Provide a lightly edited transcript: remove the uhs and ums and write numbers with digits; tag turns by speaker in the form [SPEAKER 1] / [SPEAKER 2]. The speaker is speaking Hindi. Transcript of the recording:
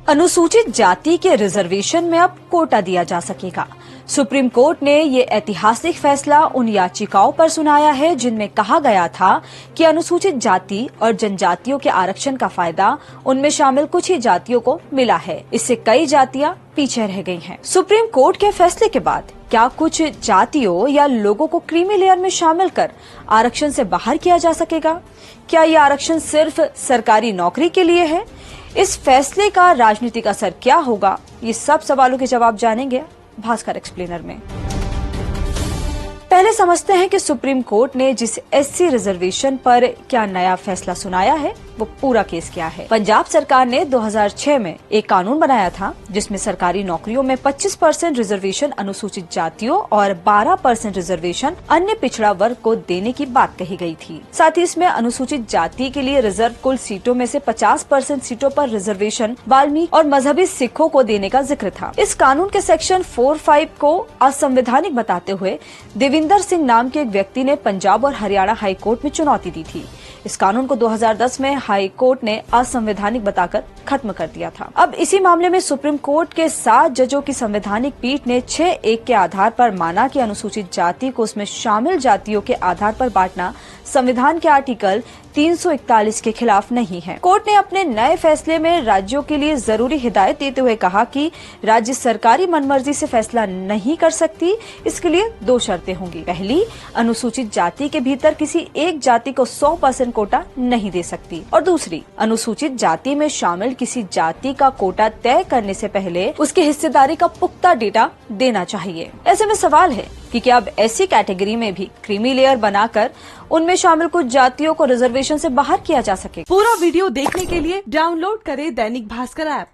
[SPEAKER 1] अनुसूचित जाति के रिजर्वेशन में अब कोटा दिया जा सकेगा। सुप्रीम कोर्ट ने ये ऐतिहासिक फैसला उन याचिकाओं पर सुनाया है जिनमें कहा गया था कि अनुसूचित जाति और जनजातियों के आरक्षण का फायदा उनमें शामिल कुछ ही जातियों को मिला है। इससे कई जातियां पीछे रह गई हैं। सुप्रीम कोर्ट के फैसले के बाद क्या कुछ जातियों या लोगों को क्रीमी लेयर में शामिल कर आरक्षण से बाहर किया जा सकेगा? क्या ये आरक्षण सिर्फ सरकारी नौकरी के लिए है? इस फैसले का राजनीतिक असर क्या होगा? ये सब सवालों के जवाब जानेंगे भास्कर एक्सप्लेनर में। पहले समझते हैं कि सुप्रीम कोर्ट ने जिस एससी रिजर्वेशन पर क्या नया फैसला सुनाया है, वो पूरा केस क्या है। पंजाब सरकार ने 2006 में एक कानून बनाया था जिसमें सरकारी नौकरियों में 25% रिजर्वेशन अनुसूचित जातियों और 12% रिजर्वेशन अन्य पिछड़ा वर्ग को देने की बात कही गई थी। साथ ही इसमें अनुसूचित जाति के लिए रिजर्व कुल सीटों में से 50% सीटों पर रिजर्वेशन वाल्मीकि और मजहबी सिखों को देने का जिक्र था। इस कानून के सेक्शन 4(5) को असंवैधानिक बताते हुए देविंदर सिंह नाम के एक व्यक्ति ने पंजाब और हरियाणा हाई कोर्ट में चुनौती दी थी। इस कानून को 2010 में हाई कोर्ट ने असंवैधानिक बताकर खत्म कर दिया था। अब इसी मामले में सुप्रीम कोर्ट के 7 जजों की संवैधानिक पीठ ने 6(1) के आधार पर माना कि अनुसूचित जाति को उसमें शामिल जातियों के आधार पर बांटना संविधान के आर्टिकल 341 के खिलाफ नहीं है। कोर्ट ने अपने नए फैसले में राज्यों के लिए जरूरी हिदायत देते हुए कहा कि राज्य सरकारी मनमर्जी से फैसला नहीं कर सकती। इसके लिए 2 शर्तें होंगी। पहली, अनुसूचित जाति के भीतर किसी एक जाति को 100% कोटा नहीं दे सकती, और दूसरी, अनुसूचित जाति में शामिल किसी जाति का कोटा तय करने से पहले उसकी हिस्सेदारी का पुख्ता डेटा देना चाहिए। ऐसे में सवाल है कि क्या अब ऐसी कैटेगरी में भी क्रीमी लेयर बनाकर उनमें शामिल कुछ जातियों को रिजर्वेशन से बाहर किया जा सके।
[SPEAKER 2] पूरा वीडियो देखने के लिए डाउनलोड करें दैनिक भास्कर ऐप।